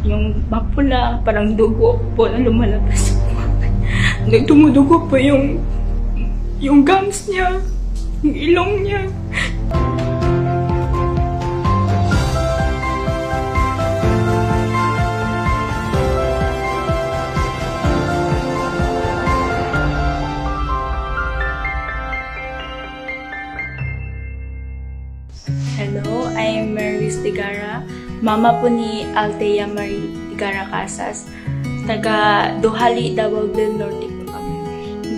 Yung mapula, parang dugo po na lumalabas. Nagtumudugo po yung gums niya, yung ilong niya. Hello, I'm Maris Tigara, mama po ni Althea Marie Tigara Casas, taga Duhali, Davao del Norte po kami.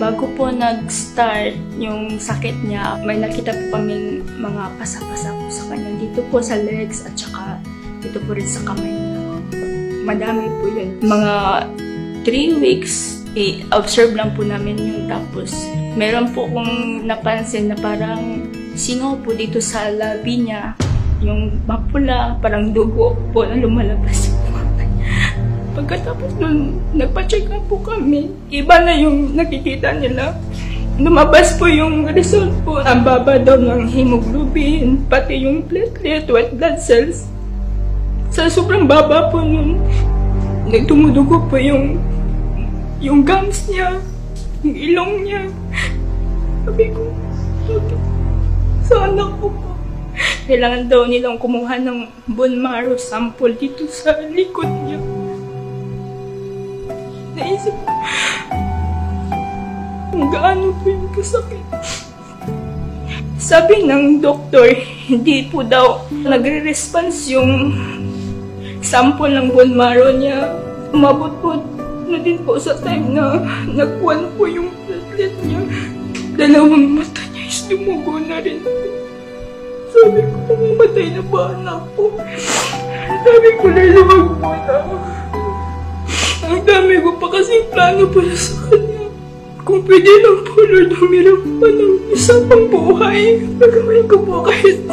Bago po nag-start yung sakit niya, may nakita po kaming mga pasa-pasa po sa kanya. Dito po sa legs at saka dito po rin sa kamay niya. Madami po yun. Mga 3 weeks, observe lang po namin yun. Tapos, meron po kong napansin na parang singaw po dito sa labi niya. Yung mapula, parang dugo po na lumalabas. Pagkatapos nun, nagpa-check up po kami. Iba na yung nakikita nila. Lumabas po yung result po. Ang baba daw ng hemoglobin, pati yung platelet, white blood cells. Sa sobrang baba po nun, nagtumudugo po yung gums niya, yung ilong niya. Sabi ko, sa anak ko po. Kailangan daw nilang kumuha ng bone marrow sample dito sa likod niya. Naisip ko, kung gaano po yung kasakit. Sabi ng doktor, hindi po daw nagre-response yung sample ng bone marrow niya. Umabot po na din po sa time na nagkuhan po yung platelet niya. 2 mata niya is dumugo na rin. Sabi ko, mamatay na ba anak ko? Sabi ko na lumag muna. Ang dami ko pa kasi plano pala sa kanya. Kung pwede lang po, Lord, humirap pa ng isang pang buhay. Gagawin ko po kahit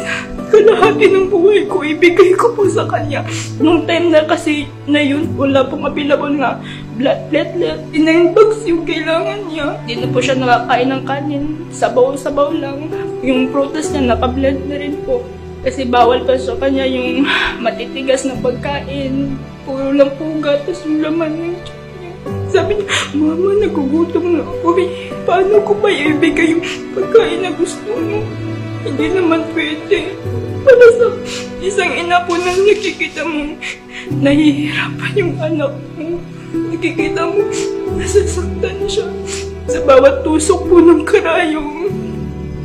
kalahati ng buhay ko, ibigay ko po sa kanya. Nung time na kasi na yun, wala pong available na blood platelet. 9 bags yung kailangan niya. Hindi na po siya nakakain ng kanin. Sabaw-sabaw lang. Yung prutas niya, naka-blend na rin po. Kasi bawal pa sa kanya yung matitigas na pagkain. Puro lang po gatas yung laman ng tiyan niya. Sabi niya, Mama, nagugutom na ako. Paano ko ba ibigay yung pagkain na gusto mo? Hindi naman pwede. Para sa isang ina po na nakikita mo, nahihirapan yung anak mo. Nakikita mo, nasasaktan siya. Sa bawat tusok po ng karayong,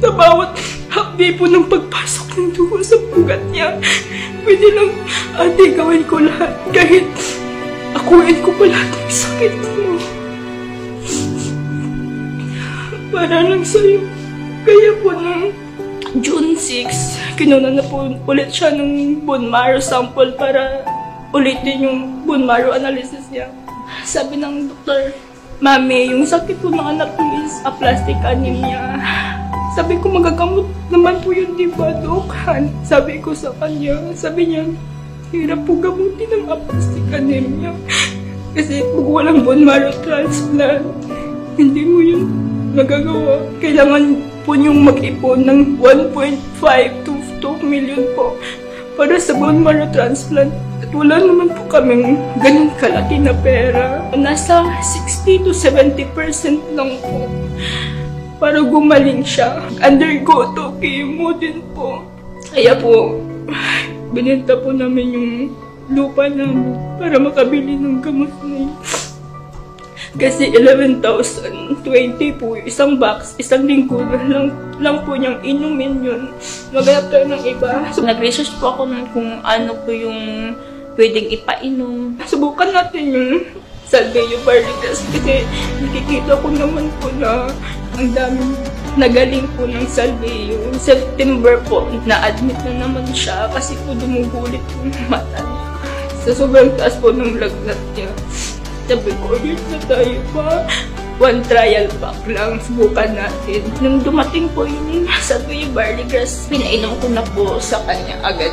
sa bawat hakdi po ng pagpasok ng dugo sa pugat niya. Pwede lang, ate, gawin ko lahat. Kahit akuin ko pa lahat ng sakit mo. Para lang sa'yo. Kaya po nung June 6, kinuna na po ulit siya ng bone marrow sample para ulitin yung bone marrow analysis niya. Sabi ng doktor, Mami, yung sakit po ng anak ko is aplastic anemia. Sabi ko, magagamot naman po yun, diba, Dok? Sabi ko sa kanya, sabi niya, hirap po gamutin ng aplastic anemia. Kasi kung walang bone marrow transplant, hindi mo yun magagawa. Kailangan po niyong mag-ipon ng 1.5 to 2 million po para sa bone marrow transplant. At wala naman po kaming ganun kalaki na pera. Nasa 60 to 70% lang po para gumaling siya. Undergo to chemo din po. Kaya po, binenta po namin yung lupa namin para makabili ng gamot na yun. Kasi 11,020 po isang box, isang linggo lang po niyang inumin yun. Maghanap tayo ng iba. So, nag-research po ako nun kung ano po yung pwedeng ipainom. Subukan natin yung Salveyo Barrigas kasi nakikita ko naman po na ang daming nagaling po ng Salveyo. September po, na-admit na naman siya kasi po dumugulit yung mata niya. Sa sobrang taas po ng lagnat niya. Sabi ko, ulit na tayo pa. 1 trial pack lang, subukan natin. Nung dumating po yung Salveyo Barrigas, pinainom ko na po sa kanya agad.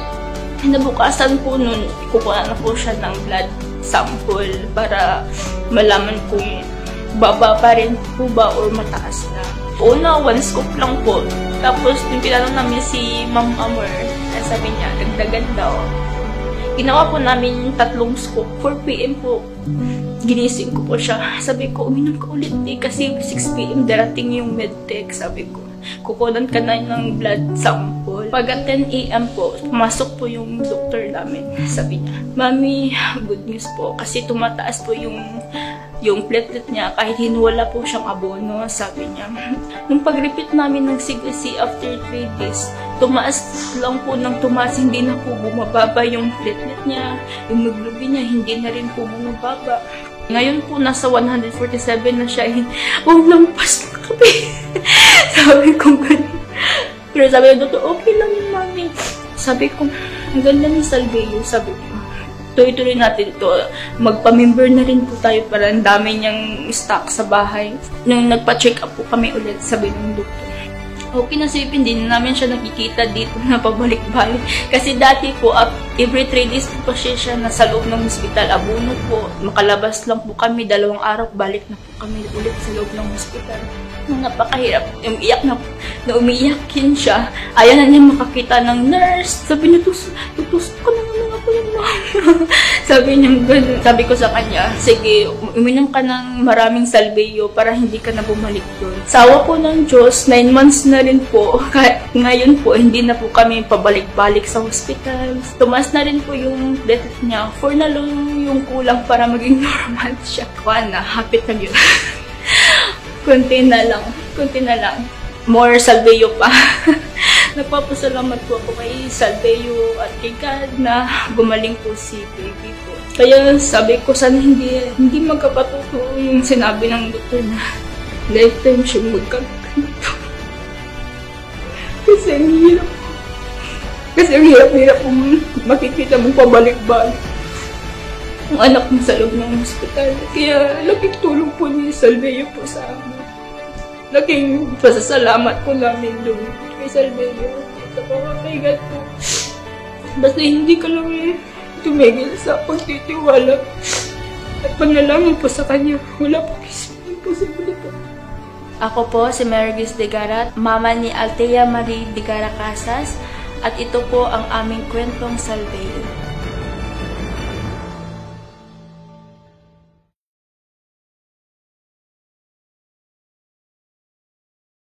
Nabukasan po nun, kukuha na po siya ng blood sample para malaman kung baba pa rin po ba or mataas na. Una, 1 scoop lang po. Tapos, yung tinanong namin si Ma'am Amor, sabi niya, dagdagan daw. Ginawa po namin 3 scoop. 4 p.m. po, ginising ko po siya. Sabi ko, uminom ka ulit kasi 6 p.m. darating yung medtech. Sabi ko, kukunan ka na ng blood sample. Pag at 10 a.m. po, pumasok po yung doktor namin. Sabi niya, Mami, good news po kasi tumataas po yung platelet niya kahit hinuwala po siyang abono, sabi niya. Nung pag-repeat namin ng CBC after 3 days, tumaas lang po ng tumaas, hindi na po bumababa yung platelet niya, yung hemoglobin niya, hindi na rin po bumababa. Ngayon po, nasa 147 na siya. Huwag lang pas na kami. Sabi ko ganun. Pero sabi ko, Doktor, okay lang yun, Mami. Sabi ko, ang ganda ni Salveyo, sabi ko. Tuloy-tuloy natin ito. Magpa-member na rin po tayo para ang dami niyang stock sa bahay. Nung nagpa-check up po kami ulit, sabi ng doktor. Okay na sipin, din namin siya nakikita dito na pabalik-balik. Kasi dati po, every 3 days po siya nasa loob ng hospital. Abono po, makalabas lang po kami, 2 araw, balik na po kami ulit sa loob ng hospital. Napakahirap, umiiyak na umiiyakin siya. Ayaw na niya makakita ng nurse. Sabi niya, tutusok ka naman ako yung mama. Sabi niya gano'n. Sabi ko sa kanya, sige, uminom ka ng maraming Salveyo para hindi ka na bumalik doon. Sawa po ng Diyos, 9 months na rin po. Ngayon po, hindi na po kami pabalik-balik sa hospital. Tumas na rin po yung death niya. 4 na lang yung kulang para maging normal siya. Na, hapit na yun. Kunti na lang. More Salveyo pa. Nagpapasalamat po ako kay Salveyo at kay God na gumaling po si baby ko. Kaya sabi ko, sana hindi magkapatotoo yung sinabi ng doktor na lifetime siya magkaganito. Kasi ang hirap po makikita mong pabalik-balik ang anak mo sa loob ng hospital. Kaya laking tulong po ni Salveyo po sa amin. Laking pasasalamat po namin doon kay Salveyo. Sa kay God po. Basta hindi ka lang tumigil sa pagtitiwala at panalangin po sa kanya. Wala po imposibilidad. Ako po si Mergis Digara, mama ni Althea Marie Digara Casas, at ito po ang aming kwentong Salveyo.